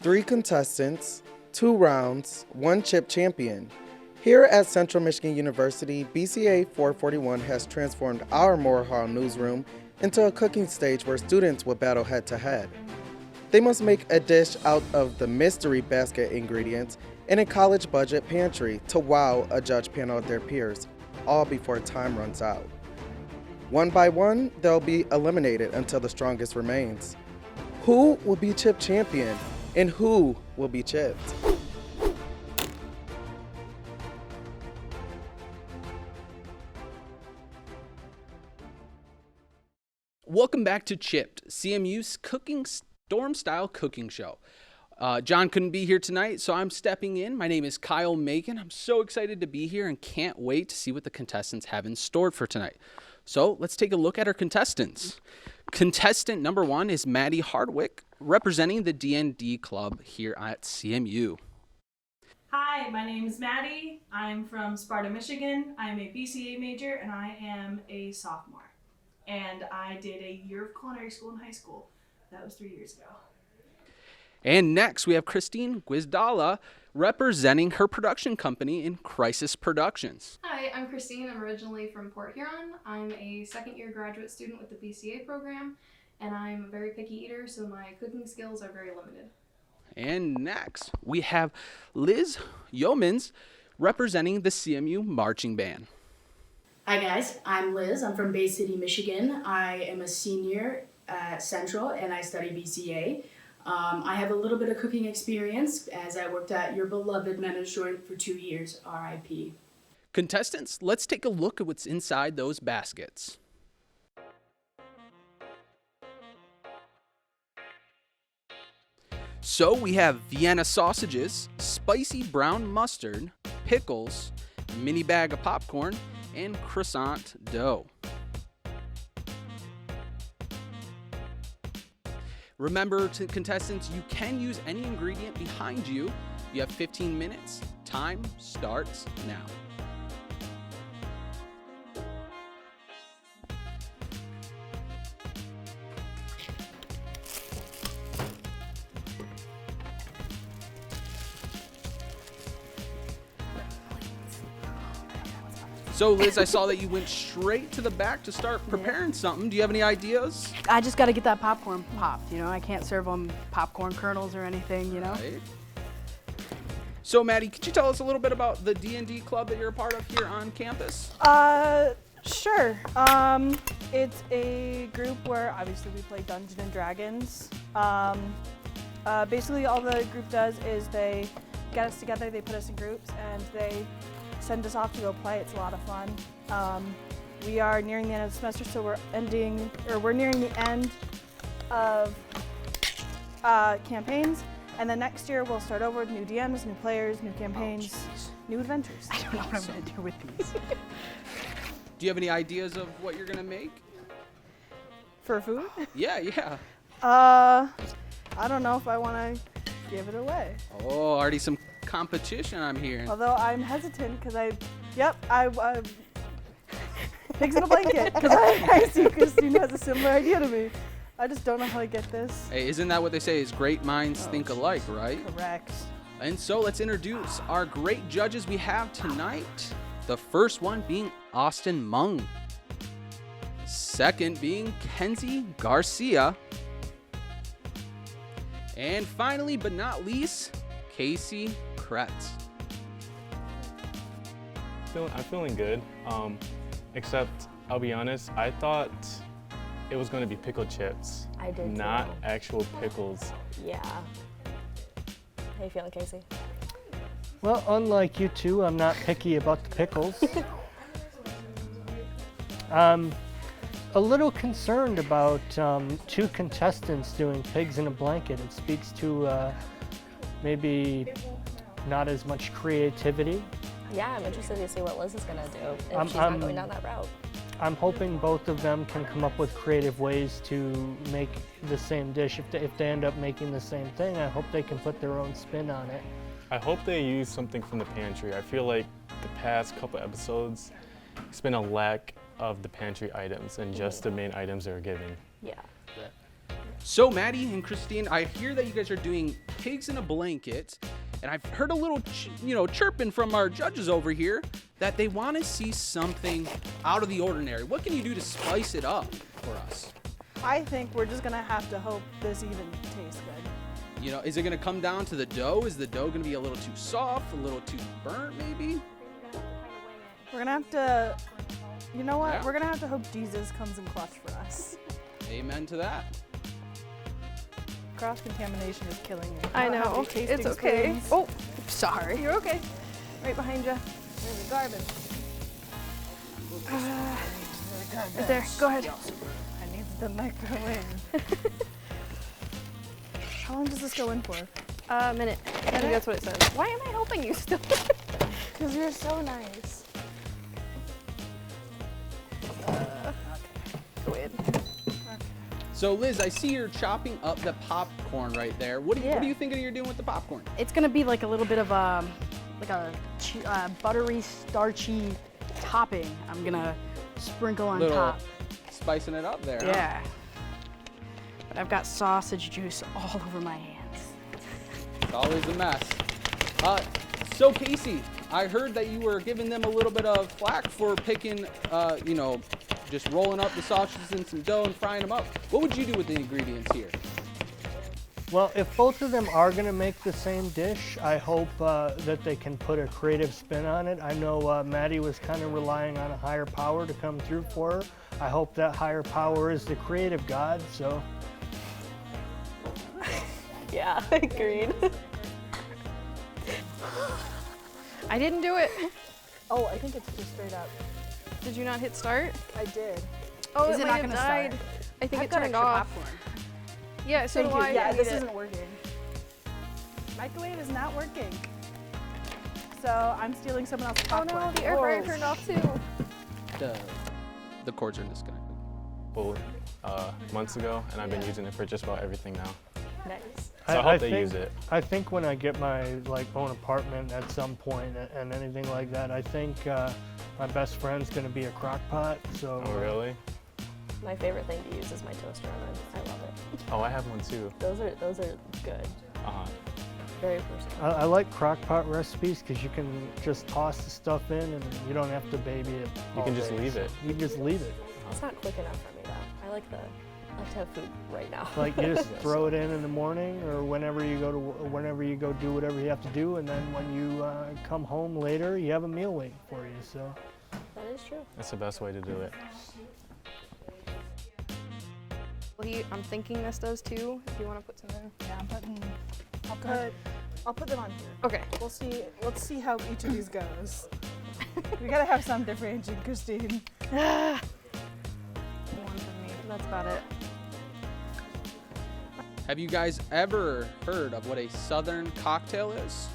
3 contestants, 2 rounds, 1 chip champion. Here at Central Michigan University, BCA 441 has transformed our Moore Hall newsroom into a cooking stage where students will battle head-to-head. They must make a dish out of the mystery basket ingredients in a college budget pantry to wow a judge panel of their peers, all before time runs out. One by one, they'll be eliminated until the strongest remains. Who will be chip champion and who will be chipped? Welcome back to Chipped, CMU's cooking storm-style cooking show. John couldn't be here tonight, so I'm stepping in. My name is Kyle Macon. I'm so excited to be here and can't wait to see what the contestants have in store for tonight. So let's take a look at our contestants. Contestant number 1 is Maddie Hardwick, representing the D&D club here at CMU. Hi, my name is Maddie. I'm from Sparta, Michigan. I'm a BCA major and I am a sophomore. And I did a year of culinary school in high school. That was 3 years ago. And next, we have Christine Guizdala, representing her production company in Crisis Productions. Hi, I'm Christine. I'm originally from Port Huron. I'm a second-year graduate student with the BCA program, and I'm a very picky eater, so my cooking skills are very limited. And next, we have Liz Yeomans, representing the CMU Marching Band. Hi guys, I'm Liz. I'm from Bay City, Michigan. I am a senior at Central and I study BCA. I have a little bit of cooking experience as I worked at your beloved Meadows Joint for 2 years, RIP. Contestants, let's take a look at what's inside those baskets. So we have Vienna sausages, spicy brown mustard, pickles, mini bag of popcorn, and croissant dough. Remember, to contestants, you can use any ingredient behind you. You have 15 minutes. Time starts now. So, Liz, I saw that you went straight to the back to start preparing something. Do you have any ideas? I just got to get that popcorn popped, I can't serve them popcorn kernels or anything, Right. So, Maddie, could you tell us a little bit about the D&D club that you're a part of here on campus? Sure. It's a group where obviously we play Dungeons and Dragons. Basically all the group does is they get us together, they put us in groups, and they send us off to go play. It's a lot of fun. We are nearing the end of the semester, so we're nearing the end of campaigns, and then next year we'll start over with new DMs, new players, new campaigns, new adventures. I don't know what I'm going to do with these. Do you have any ideas of what you're going to make? For food? Yeah. I don't know if I want to give it away. Oh, already some competition I'm hearing. Although I'm hesitant because pigs in a blanket, because I see Christine has a similar idea to me. I just don't know how to get this. Hey, isn't that what they say is great minds think alike, right? Correct. And so let's introduce our great judges we have tonight. The first one being Austin Mung. Second being Kenzie Garcia. And finally, but not least, Casey Kretz. I'm feeling good, except I'll be honest, I thought it was going to be pickled chips. I did not too. actual pickles. Yeah. How you feeling, Casey? Well, unlike you two, I'm not picky about the pickles. A little concerned about 2 contestants doing pigs in a blanket. It speaks to maybe not as much creativity. Yeah, I'm interested to see what Liz is going to do if she's not going down that route. I'm hoping both of them can come up with creative ways to make the same dish. If they end up making the same thing, I hope they can put their own spin on it. I hope they use something from the pantry. I feel like the past couple episodes, it's been a lack of the pantry items and just the main items they're giving. Yeah. So Maddie and Christine, I hear that you guys are doing pigs in a blanket. And I've heard a little, chirping from our judges over here that they want to see something out of the ordinary. What can you do to spice it up for us? I think we're just gonna have to hope this even tastes good. Is it going to come down to the dough? Is the dough going to be a little too soft, a little too burnt maybe? We're gonna have to, you know what? Yeah. We're gonna have to hope Jesus comes in clutch for us. Amen to that. Cross-contamination is killing you. I Not know. having tasting It's okay. spoons. Oh, sorry. You're okay. Right behind you. There's the garbage. Right there. Go ahead. I need the microwave. How long does this go in for? A minute. I think that's what it says. Why am I helping you still? Because you're so nice. Go in. So Liz, I see you're chopping up the popcorn right there. What do you think you're doing with the popcorn? It's gonna be like a little bit of a buttery, starchy topping. I'm gonna sprinkle on Little top. spicing it up there. Huh? Yeah. But I've got sausage juice all over my hands. It's always a mess. So Casey, I heard that you were giving them a little bit of flack for picking, just rolling up the sausages in some dough and frying them up. What would you do with the ingredients here? Well, if both of them are going to make the same dish, I hope that they can put a creative spin on it. I know Maddie was kind of relying on a higher power to come through for her. I hope that higher power is the creative God, so. Yeah, agreed. I didn't do it. Oh, I think it's just straight up. Did you not hit start? I did. Oh, Is it it might not have gonna died. start? I think I've it got turned extra off. popcorn. Yeah, so Thank do you. I. Yeah, need this it. isn't working. Microwave is not working. So I'm stealing someone else's Oh popcorn. no, the air fryer Whoa. turned off too. The cords are disconnected. Months ago, and I've been using it for just about everything now. Nice. So I hope they use it. I think when I get my own apartment at some point and anything like that, I think my best friend's going to be a crock pot. So. Oh, really? My favorite thing to use is my toaster oven. I love it. Oh, I have one too. Those are good. Uh-huh. Very versatile. I like crock pot recipes because you can just toss the stuff in and you don't have to baby it. You can just leave it. You can just leave it. It's not quick enough for me though. I like to have food right now. Like you just throw it in the morning or whenever you go do whatever you have to do, and then when you come home later, you have a meal waiting for you. So That is true. That's the best way to do it. I'm thinking this does too. If you want to put some in. Yeah, I'll put them on here. Okay. We'll see. Let's see how each of these goes. We gotta have some differentiation, Christine. One for me. That's about it. Have you guys ever heard of what a Southern cocktail is?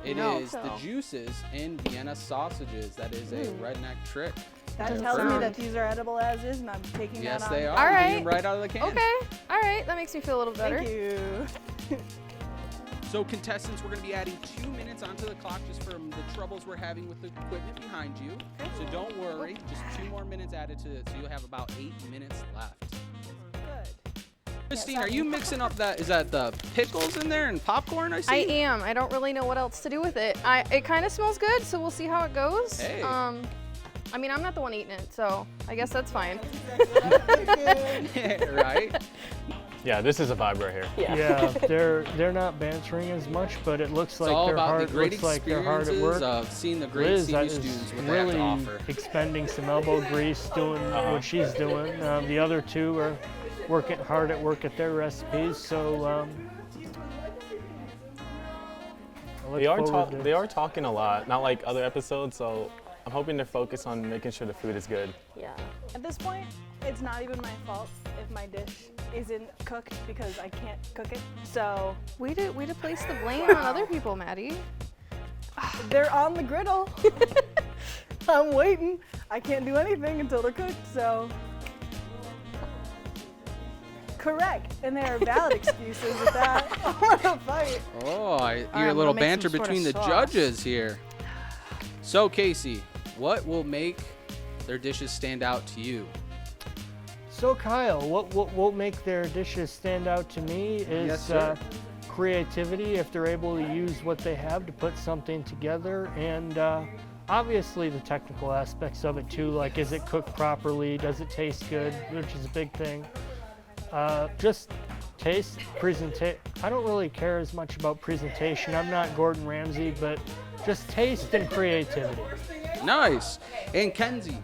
It is the juices in Vienna sausages. That is a redneck trick. That tells me that these are edible as is, and I'm taking Yes, that on. they are. All You're right. getting them right out of the can. Okay. All right. That makes me feel a little better. Thank you. So contestants, we're going to be adding 2 minutes onto the clock just from the troubles we're having with the equipment behind you. So don't worry, just 2 more minutes added to it, so you'll have about 8 minutes left. Good. Christine, are you mixing up is that the pickles in there and popcorn I see? I am. I don't really know what else to do with it. It kind of smells good, so we'll see how it goes. Hey. I mean, I'm not the one eating it, so I guess that's fine. Right? Yeah, this is a vibe right here. yeah, they're not bantering as much, but it looks It's like all they're about hard. the great Looks like they're hard at experiences work. of seeing the great Liz CMU is students what they have really to offer. expending some elbow grease, doing what she's doing. The other two are working hard at work at their recipes. So I look They are talking a lot, not like other episodes. So I'm hoping they're focused on making sure the food is good. Yeah. At this point, it's not even my fault if my dish isn't cooked because I can't cook it. So Way to place the blame on other people, Maddie. they're on the griddle. I'm waiting. I can't do anything until they're cooked. So correct, and there are valid excuses with that. I want to fight. Oh, I hear a I'm little gonna make banter some sort of between the sauce. judges here. So, Casey, what will make their dishes stand out to you? Kyle, what will make their dishes stand out to me is Yes, sir. creativity if they're able to use what they have to put something together, and obviously the technical aspects of it too, like is it cooked properly, does it taste good, which is a big thing. Just taste, presentation. I don't really care as much about presentation. I'm not Gordon Ramsay, but just taste and creativity. Nice. And Kenzie,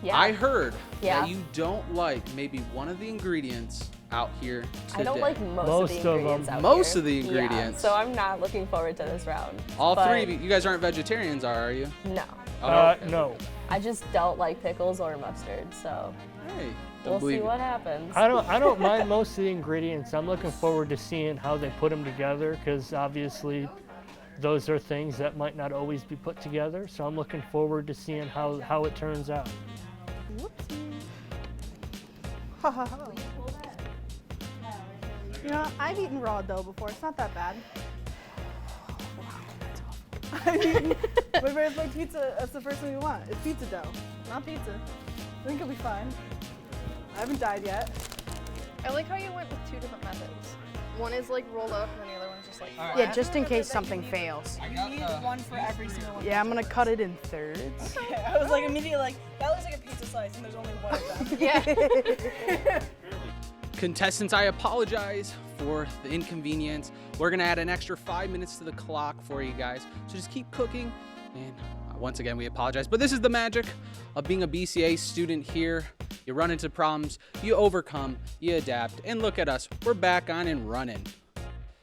Yeah. I heard Yeah. that you don't like maybe one of the ingredients out here today. I don't like most Most of the of them. ingredients out Most here. of the Yeah, ingredients. so I'm not looking forward to this round. All but three of you guys aren't vegetarians, are you? No. Oh, No. I just don't like pickles or mustard, so Hey, don't we'll believe see it. what happens. I don't mind most of the ingredients. I'm looking forward to seeing how they put them together, because obviously those are things that might not always be put together. So I'm looking forward to seeing how it turns out. Ha ha ha. You know, I've eaten raw dough before. It's not that bad. I've eaten, whenever it's like pizza, that's the first thing we want. It's pizza dough, not pizza. I think it'll be fine. I haven't died yet. I like how you went with 2 different methods. One is like rolled up, and then the other one's just like flat. Yeah, just in case something fails. You need one for every single one. Yeah, I'm gonna cut it in thirds. Okay, I was like immediately like, that looks like a pizza slice and there's only one of them. Yeah. Contestants, I apologize for the inconvenience. We're gonna add an extra 5 minutes to the clock for you guys. So just keep cooking. And once again, we apologize. But this is the magic of being a BCA student here. You run into problems, you overcome, you adapt, and look at us. We're back on and running.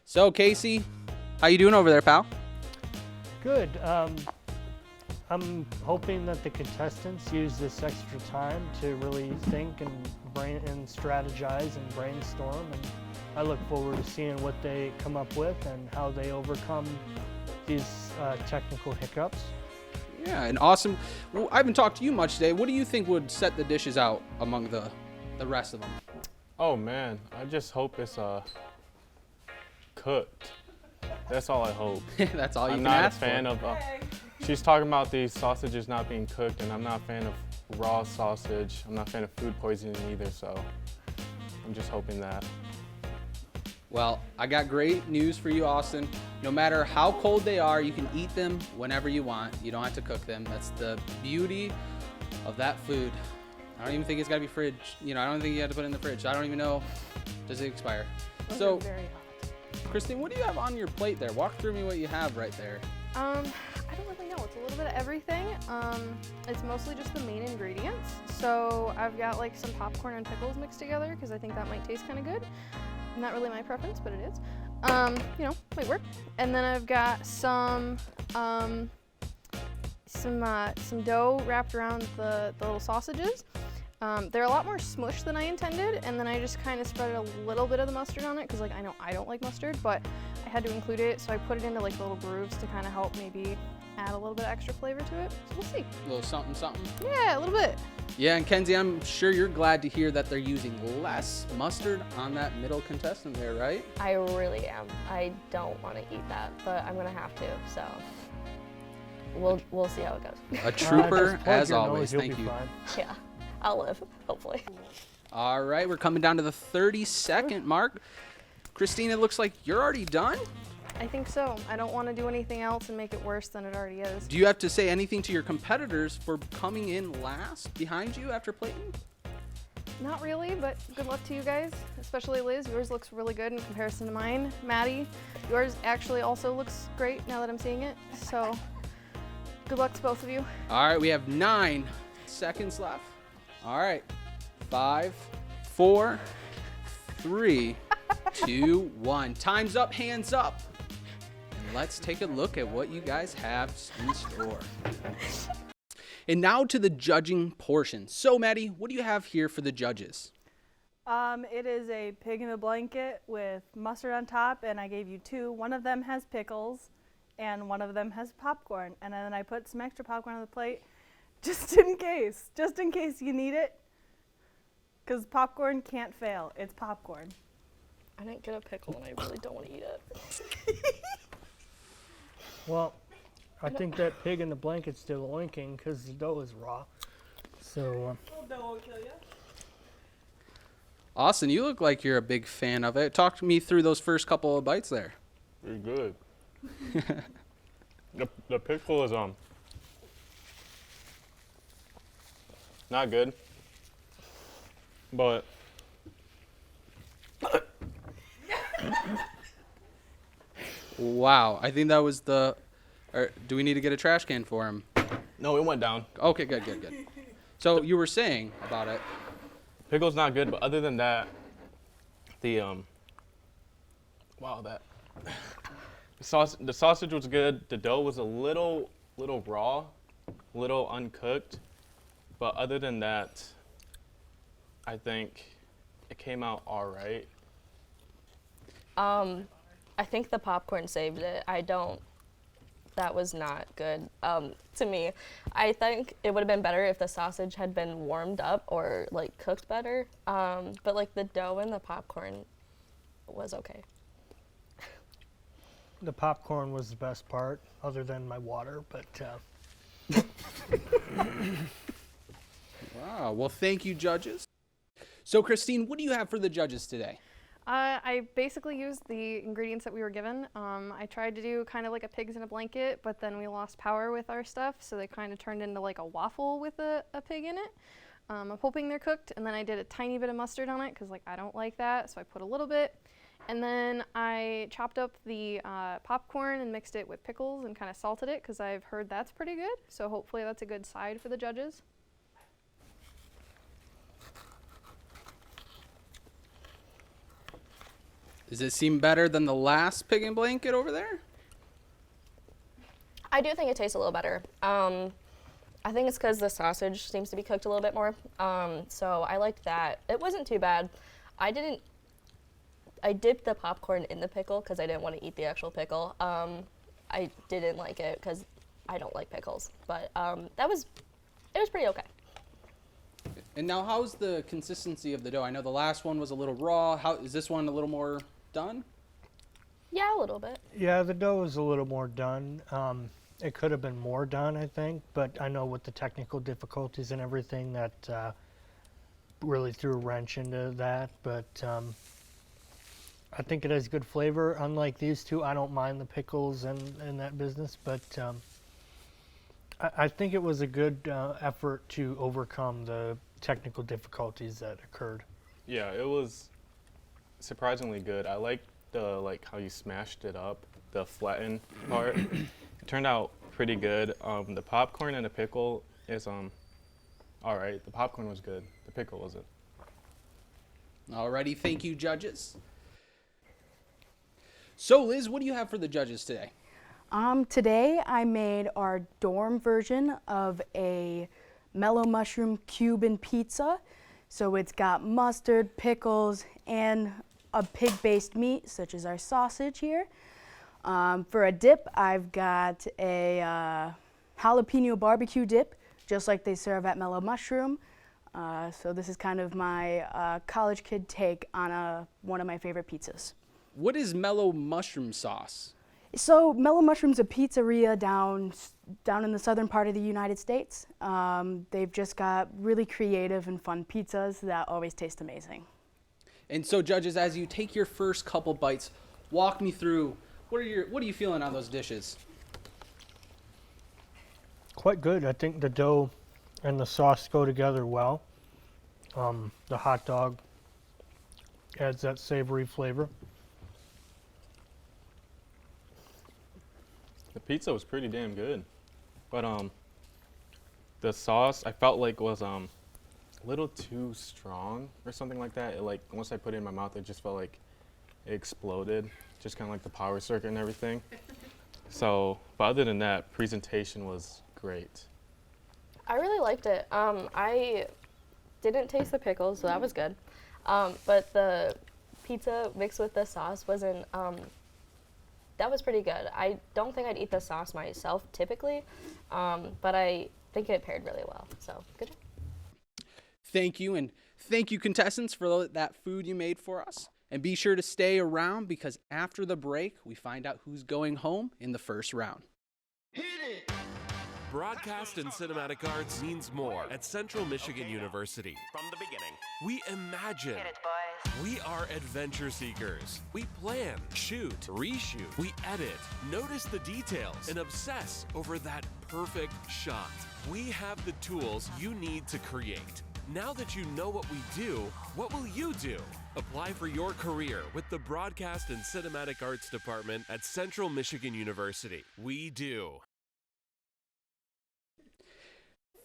So Casey, how you doing over there, pal? Good. I'm hoping that the contestants use this extra time to really think and strategize and brainstorm, and I look forward to seeing what they come up with and how they overcome these technical hiccups. Yeah, and awesome. Well, I haven't talked to you much today. What do you think would set the dishes out among the rest of them? Oh man, I just hope it's cooked. That's all I hope. That's all you I'm can not ask a fan for. of. She's talking about these sausages not being cooked, and I'm not a fan of raw sausage. I'm not a fan of food poisoning either, so I'm just hoping that. Well, I got great news for you, Austin. No matter how cold they are, you can eat them whenever you want. You don't have to cook them. That's the beauty of that food. I don't even think it's got to be fridge. You know, I don't think you have to put it in the fridge. I don't even know. Does it expire? Those So, are very hot. Christine, what do you have on your plate there? Walk through me what you have right there. I don't really know. It's a little bit of everything. It's mostly just the main ingredients. So I've got like some popcorn and pickles mixed together because I think that might taste kind of good. Not really my preference, but it is. You know, might work. And then I've got some dough wrapped around the little sausages. They're a lot more smushed than I intended, and then I just kind of spread a little bit of the mustard on it because, like, I know I don't like mustard, but I had to include it, so I put it into like little grooves to kind of help maybe add a little bit of extra flavor to it. So we'll see. A little something, something. Yeah, a little bit. Yeah, and Kenzie, I'm sure you're glad to hear that they're using less mustard on that middle contestant there, right? I really am. I don't want to eat that, but I'm gonna have to. So we'll see how it goes. A trooper, Just plug as your nose, always. you'll Thank be you. fine. Yeah, I'll live, hopefully. All right, we're coming down to the 30-second mark. Christine, it looks like you're already done. I think so. I don't want to do anything else and make it worse than it already is. Do you have to say anything to your competitors for coming in last behind you after plating? Not really, but good luck to you guys, especially Liz. Yours looks really good in comparison to mine. Maddie, yours actually also looks great now that I'm seeing it. So good luck to both of you. All right, we have 9 seconds left. All right, 5, 4, 3, 2, 1. Time's up, hands up. And let's take a look at what you guys have in store. And now to the judging portion. So, Maddie, what do you have here for the judges? It is a pig in a blanket with mustard on top, and I gave you 2. One of them has pickles, and one of them has popcorn. And then I put some extra popcorn on the plate, just in case you need it. Because popcorn can't fail. It's popcorn. I didn't get a pickle, and I really don't want to eat it. Well, I think that pig in the blanket's still oinking because the dough is raw. So, Dough won't kill you. Austin, you look like you're a big fan of it. Talk me through those first couple of bites there. Pretty good. The pickle is not good, but Wow, I think that was the. Or do we need to get a trash can for him? no, it went down. Okay, good. So you were saying about it. Pickle's not good, but other than that, the sausage was good. The dough was a little raw, little uncooked, but other than that, I think it came out all right. I think the popcorn saved it. That was not good to me. I think it would have been better if the sausage had been warmed up or like cooked better. But like the dough and the popcorn was okay. The popcorn was the best part, other than my water, but Wow. Well, thank you, judges. So, Christine, what do you have for the judges today? I basically used the ingredients that we were given. I tried to do kind of like a pigs in a blanket, but then we lost power with our stuff, so they kind of turned into like a waffle with a pig in it. I'm hoping they're cooked, and then I did a tiny bit of mustard on it because like I don't like that, so I put a little bit. And then I chopped up the popcorn and mixed it with pickles and kind of salted it because I've heard that's pretty good. So hopefully that's a good side for the judges. Does it seem better than the last pig and blanket over there? I do think it tastes a little better. I think it's because the sausage seems to be cooked a little bit more. So I liked that. It wasn't too bad. I dipped the popcorn in the pickle because I didn't want to eat the actual pickle. I didn't like it because I don't like pickles. But it was pretty okay. And now, how's the consistency of the dough? I know the last one was a little raw. How is this one a little more done? Yeah, a little bit. yeah, the dough was a little more done. It could have been more done, I think, but I know with the technical difficulties and everything that really threw a wrench into that. But I think it has good flavor. Unlike these two, I don't mind the pickles and that business, but I think it was a good effort to overcome the technical difficulties that occurred. Yeah, it was surprisingly good. I liked how you smashed it up, the flattened part. It turned out pretty good. The popcorn and the pickle is all right. The popcorn was good. The pickle wasn't. Alrighty, thank you, judges. So, Liz, what do you have for the judges today? Today I made our dorm version of a mellow mushroom Cuban pizza. So it's got mustard, pickles, and a pig-based meat, such as our sausage here. For a dip, I've got a jalapeno barbecue dip, just like they serve at Mellow Mushroom. So this is kind of my college kid take on one of my favorite pizzas. What is Mellow Mushroom sauce? So Mellow Mushroom's a pizzeria down in the southern part of the United States. They've just got really creative and fun pizzas that always taste amazing. And so, judges, as you take your first couple bites, walk me through what are you feeling on those dishes? Quite good. I think the dough and the sauce go together well. The hot dog adds that savory flavor. The pizza was pretty damn good, but the sauce I felt like was a little too strong or something like that. It once I put it in my mouth, it just felt like it exploded, just kind of like the power circuit and everything. So, but other than that, presentation was great. I really liked it. I didn't taste the pickles, so that was good. But the pizza mixed with the sauce wasn't. That was pretty good. I don't think I'd eat the sauce myself typically, but I think it paired really well. So good job. Thank you, and thank you, contestants, for that food you made for us. And be sure to stay around because after the break, we find out who's going home in the first round. Broadcast and cinematic arts means more at Central Michigan University. From the beginning. We imagine. Hit it, boy. We are adventure seekers. We plan, shoot, reshoot, we edit, notice the details, and obsess over that perfect shot. We have the tools you need to create. Now that you know what we do, what will you do? Apply for your career with the Broadcast and Cinematic Arts Department at Central Michigan University. We do.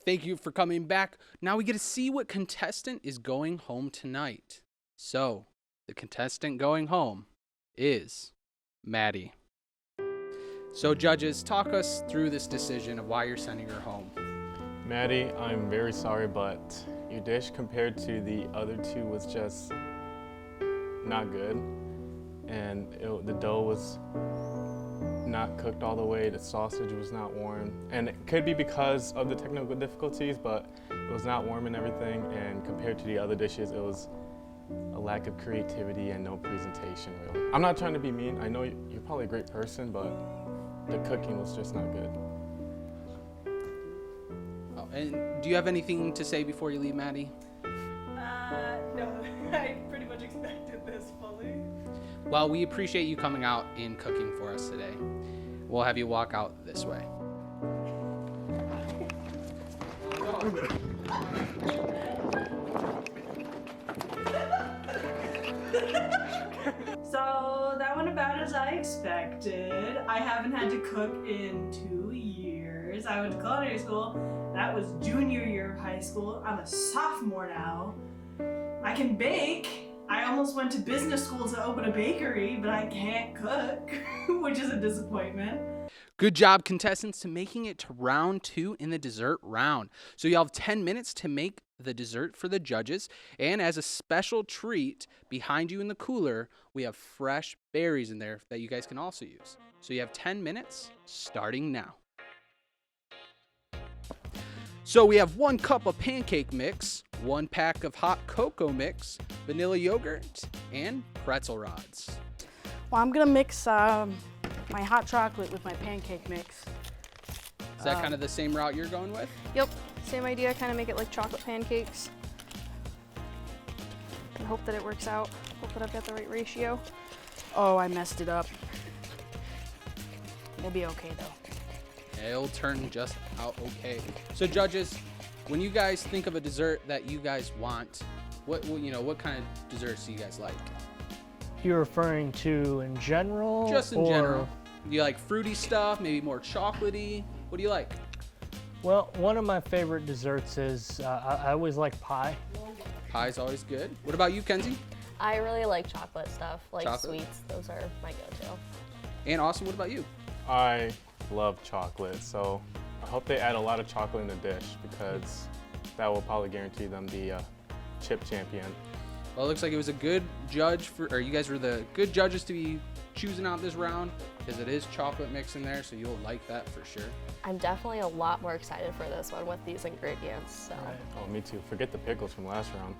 Thank you for coming back. Now we get to see what contestant is going home tonight. So, the contestant going home is Maddie. So, judges, talk us through this decision of why you're sending her home. Maddie, I'm very sorry, but your dish compared to the other two was just not good. And the dough was not cooked all the way, the sausage was not warm. And it could be because of the technical difficulties, but it was not warm and everything. And compared to the other dishes, it was a lack of creativity and no presentation, really. I'm not trying to be mean. I know you're probably a great person, but the cooking was just not good. Oh, and do you have anything to say before you leave, Maddie? No, I pretty much expected this fully. Well, we appreciate you coming out and cooking for us today. We'll have you walk out this way. So that went about as I expected. I haven't had to cook in 2 years. I went to culinary school. That was junior year of high school. I'm a sophomore now. I can bake. I almost went to business school to open a bakery, but I can't cook, which is a disappointment. Good job, contestants, to making it to round 2 in the dessert round. So you'll have 10 minutes to make the dessert for the judges. And as a special treat, behind you in the cooler, we have fresh berries in there that you guys can also use. So you have 10 minutes starting now. So we have 1 cup of pancake mix, 1 pack of hot cocoa mix, vanilla yogurt, and pretzel rods. Well, I'm gonna mix my hot chocolate with my pancake mix. Is that kind of the same route you're going with? Yep, same idea, kind of make it like chocolate pancakes. And hope that it works out. Hope that I've got the right ratio. Oh, I messed it up. We'll be okay though. It'll turn just out okay. So judges, when you guys think of a dessert that you guys want, what kind of desserts do you guys like? You're referring to in general? Just in or- general. Do you like fruity stuff, maybe more chocolatey? What do you like? Well, one of my favorite desserts is, I always like pie. Pie's always good. What about you, Kenzie? I really like chocolate stuff, like Chocolate? sweets. Those are my go-to. And Austin, what about you? I love chocolate, so I hope they add a lot of chocolate in the dish because that will probably guarantee them the chip champion. Well, it looks like it was a good judge or you guys were the good judges to be choosing out this round because it is chocolate mix in there, so you'll like that for sure. I'm definitely a lot more excited for this one with these ingredients. So. Oh, me too. Forget the pickles from last round.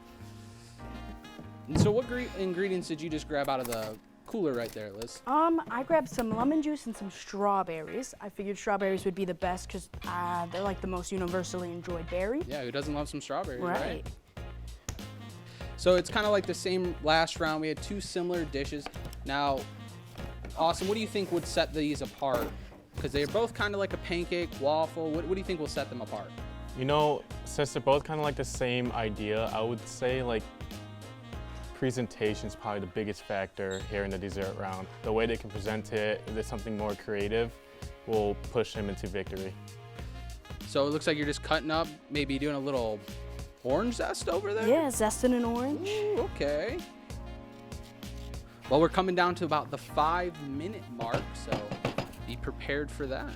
And so what ingredients did you just grab out of the cooler right there, Liz? I grabbed some lemon juice and some strawberries. I figured strawberries would be the best because they're like the most universally enjoyed berry. Yeah, who doesn't love some strawberries, right? Right. So it's kind of like the same last round. We had 2 similar dishes. Now, Austin, what do you think would set these apart? Because they're both kind of like a pancake, waffle. What do you think will set them apart? You know, since they're both kind of like the same idea, I would say like presentation is probably the biggest factor here in the dessert round. The way they can present it, if there's something more creative, will push them into victory. So it looks like you're just cutting up, maybe doing a little orange zest over there? Yeah, zesting an orange. Ooh, okay. Well, we're coming down to about the 5-minute mark, so be prepared for that.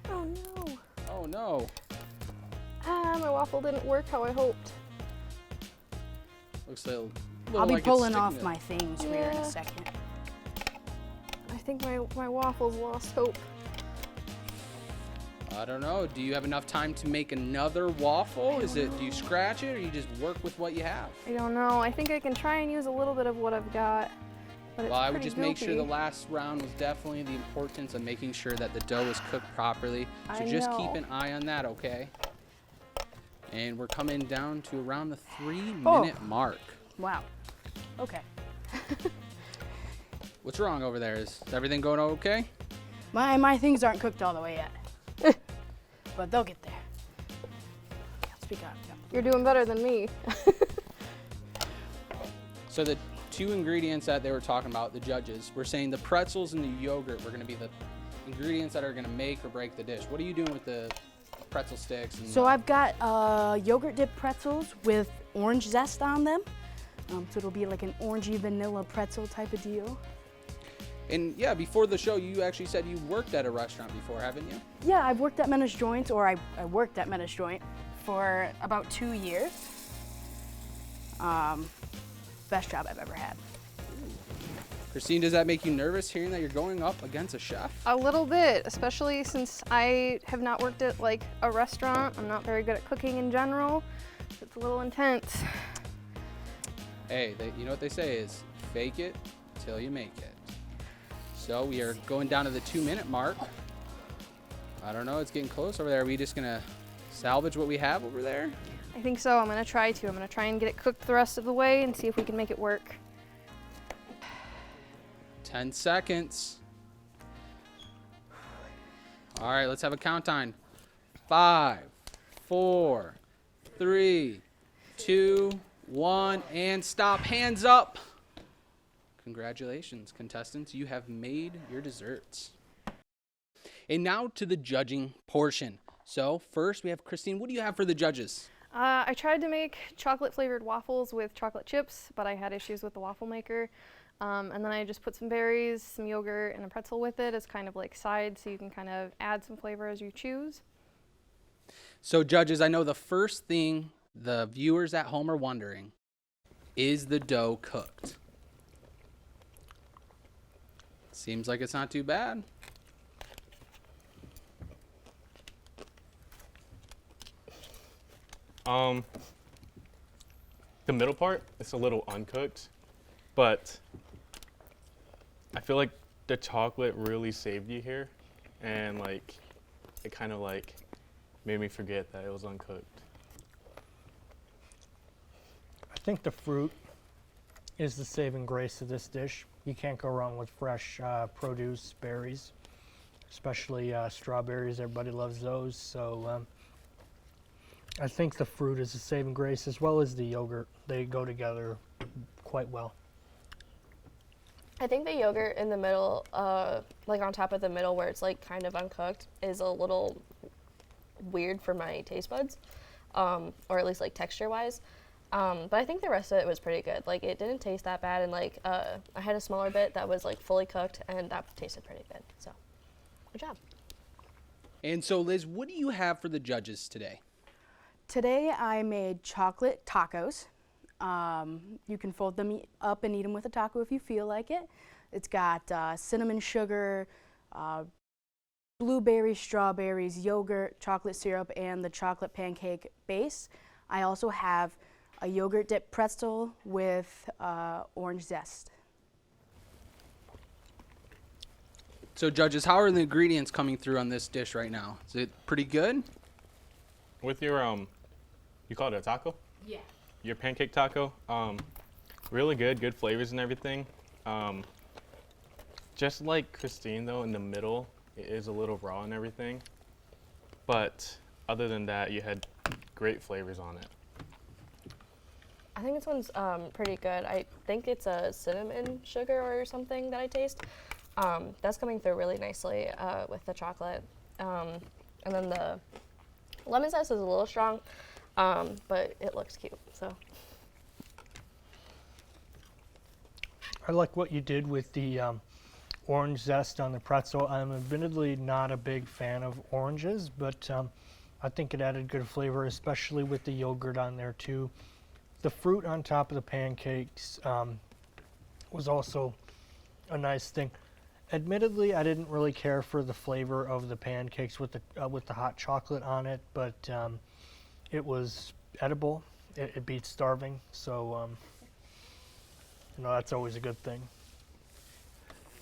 Oh no. Oh no. My waffle didn't work how I hoped. Looks a little I'll be like it's pulling sticking off to- my things here in Yeah. a second. I think my waffles lost hope. I don't know. Do you have enough time to make another waffle? Do you scratch it or you just work with what you have? I don't know. I think I can try and use a little bit of what I've got. but it's Well, I would pretty just make sure goopy. the last round was definitely the importance of making sure that the dough is cooked properly. So I just know. keep an eye on that, okay? And we're coming down to around the 3 Oh. minute mark. Wow. Okay. What's wrong over there? Is everything going okay? My things aren't cooked all the way yet. But they'll get there. Yeah, speak up. Yeah. You're doing better than me. So the two ingredients that they were talking about, the judges, were saying the pretzels and the yogurt were going to be the ingredients that are going to make or break the dish. What are you doing with the pretzel sticks? And So I've got yogurt dipped pretzels with orange zest on them. So it'll be like an orangey vanilla pretzel type of deal. And yeah, before the show, you actually said you worked at a restaurant before, haven't you? Yeah, I've worked at Menace Joints, or I worked at Menace Joint for about 2 years. Best job I've ever had. Christine, does that make you nervous hearing that you're going up against a chef? A little bit, especially since I have not worked at like a restaurant. I'm not very good at cooking in general. It's a little intense. Hey, you know what they say is fake it till you make it. So we are going down to the 2 minute mark. I don't know, it's getting close over there. Are we just gonna salvage what we have over there? I think so. I'm gonna try and get it cooked the rest of the way and see if we can make it work. 10 seconds. All right, let's have a countdown. 5, 4, 3, 2, 1, and stop. Hands up. Congratulations, contestants. You have made your desserts. And now to the judging portion. So first we have Christine. What do you have for the judges? I tried to make chocolate flavored waffles with chocolate chips, but I had issues with the waffle maker. And then I just put some berries, some yogurt, and a pretzel with it as kind of like side, so you can kind of add some flavor as you choose. So judges, I know the first thing the viewers at home are wondering, is the dough cooked? Seems like it's not too bad. The middle part, it's a little uncooked, but I feel like the chocolate really saved you here, and like it kind of like made me forget that it was uncooked. I think the fruit is the saving grace of this dish. You can't go wrong with fresh produce, berries, especially strawberries. Everybody loves those. So I think the fruit is the saving grace, as well as the yogurt. They go together quite well. I think the yogurt in the middle, like on top of the middle where it's like kind of uncooked, is a little weird for my taste buds, or at least like texture wise. But I think the rest of it was pretty good. Like it didn't taste that bad, and like I had a smaller bit that was like fully cooked, and that tasted pretty good. So, good job. And so Liz, what do you have for the judges today? Today I made chocolate tacos. You can fold them up and eat them with a taco if you feel like it. It's got cinnamon sugar, blueberries, strawberries, yogurt, chocolate syrup, and the chocolate pancake base. I also have a yogurt dipped pretzel with orange zest. So judges, how are the ingredients coming through on this dish right now? Is it pretty good? With your you call it a taco? Yeah. Your pancake taco, really good flavors and everything. Just like Christine though, in the middle, it is a little raw and everything. But other than that, you had great flavors on it. I think this one's pretty good. I think it's a cinnamon sugar or something that I taste. That's coming through really nicely with the chocolate. And then the lemon zest is a little strong, but it looks cute. So I like what you did with the orange zest on the pretzel. I'm admittedly not a big fan of oranges, but I think it added good flavor, especially with the yogurt on there too. The fruit on top of the pancakes was also a nice thing. Admittedly, I didn't really care for the flavor of the pancakes with the hot chocolate on it, but it was edible. It beats starving, so you know, that's always a good thing.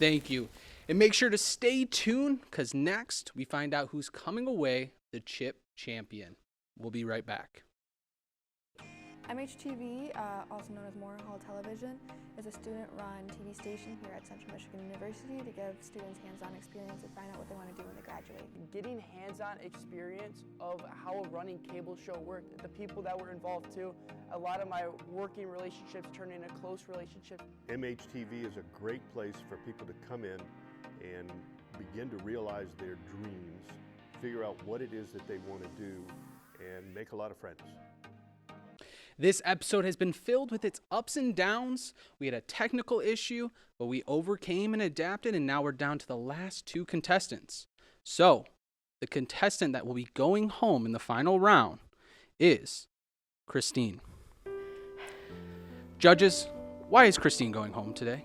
Thank you. And make sure to stay tuned because next we find out who's coming away the CHIP champion. We'll be right back. MHTV, also known as Moore Hall Television, is a student-run TV station here at Central Michigan University to give students hands-on experience and find out what they want to do when they graduate. Getting hands-on experience of how a running cable show worked, the people that were involved too, a lot of my working relationships turned into close relationships. MHTV is a great place for people to come in and begin to realize their dreams, figure out what it is that they want to do, and make a lot of friends. This episode has been filled with its ups and downs. We had a technical issue, but we overcame and adapted, and now we're down to the last 2 contestants. So, the contestant that will be going home in the final round is Christine. Judges, why is Christine going home today?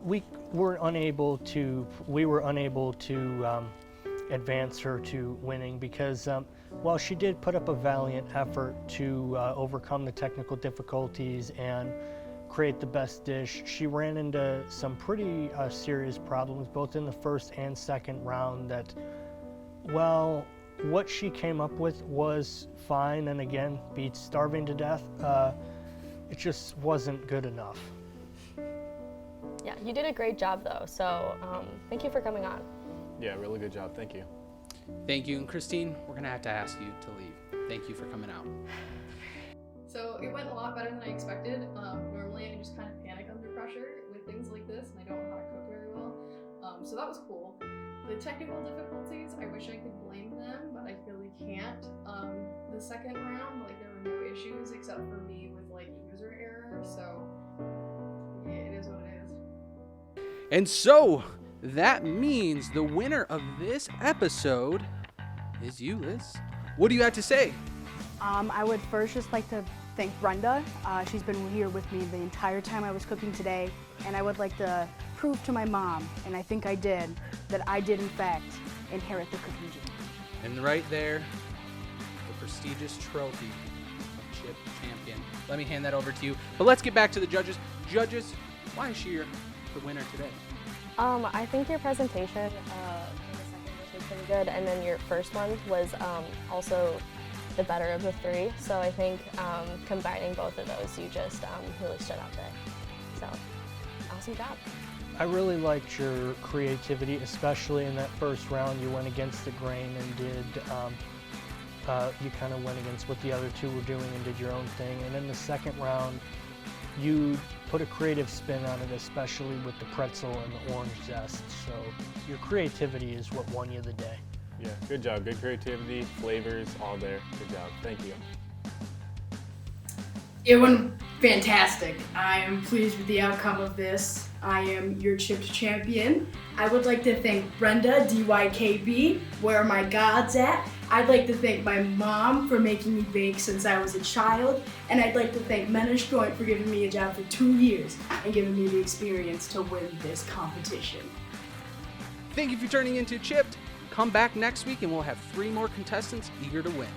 We were unable to advance her to winning because while she did put up a valiant effort to overcome the technical difficulties and create the best dish, she ran into some pretty serious problems both in the first and second round that, well, what she came up with was fine and again beats starving to death. It just wasn't good enough. Yeah, you did a great job though, so thank you for coming on. Yeah, really good job. Thank you. Thank you. And Christine, we're going to have to ask you to leave. Thank you for coming out. So it went a lot better than I expected. Normally I just kind of panic under pressure with things like this and I don't know how to cook very well. So that was cool. The technical difficulties, I wish I could blame them, but I really can't. The second round, like there were no issues except for me with like user error, so yeah, it is what it is. And so, that means the winner of this episode is you, Liz. What do you have to say? I would first just like to thank Brenda. She's been here with me the entire time I was cooking today, and I would like to prove to my mom, and I think I did, that I did in fact inherit the cooking gene. And right there, the prestigious trophy of CHIP champion. Let me hand that over to you. But let's get back to the judges. Judges, why is she the winner today? I think your presentation in the second dish was pretty good, and then your first one was also the better of the 3. So I think combining both of those, you just really stood out today. So, awesome job. I really liked your creativity, especially in that first round. You went against the grain and did, you kind of went against what the other 2 were doing and did your own thing. And in the second round, you put a creative spin on it, especially with the pretzel and the orange zest. So your creativity is what won you the day. Yeah, good job. Good creativity, flavors, all there. Good job. Thank you. It went fantastic. I am pleased with the outcome of this. I am your chipped champion. I would like to thank Brenda, DYKB, where are my gods at? I'd like to thank my mom for making me bake since I was a child, and I'd like to thank Menace Joint for giving me a job for 2 years and giving me the experience to win this competition. Thank you for turning into Chipped. Come back next week and we'll have 3 more contestants eager to win.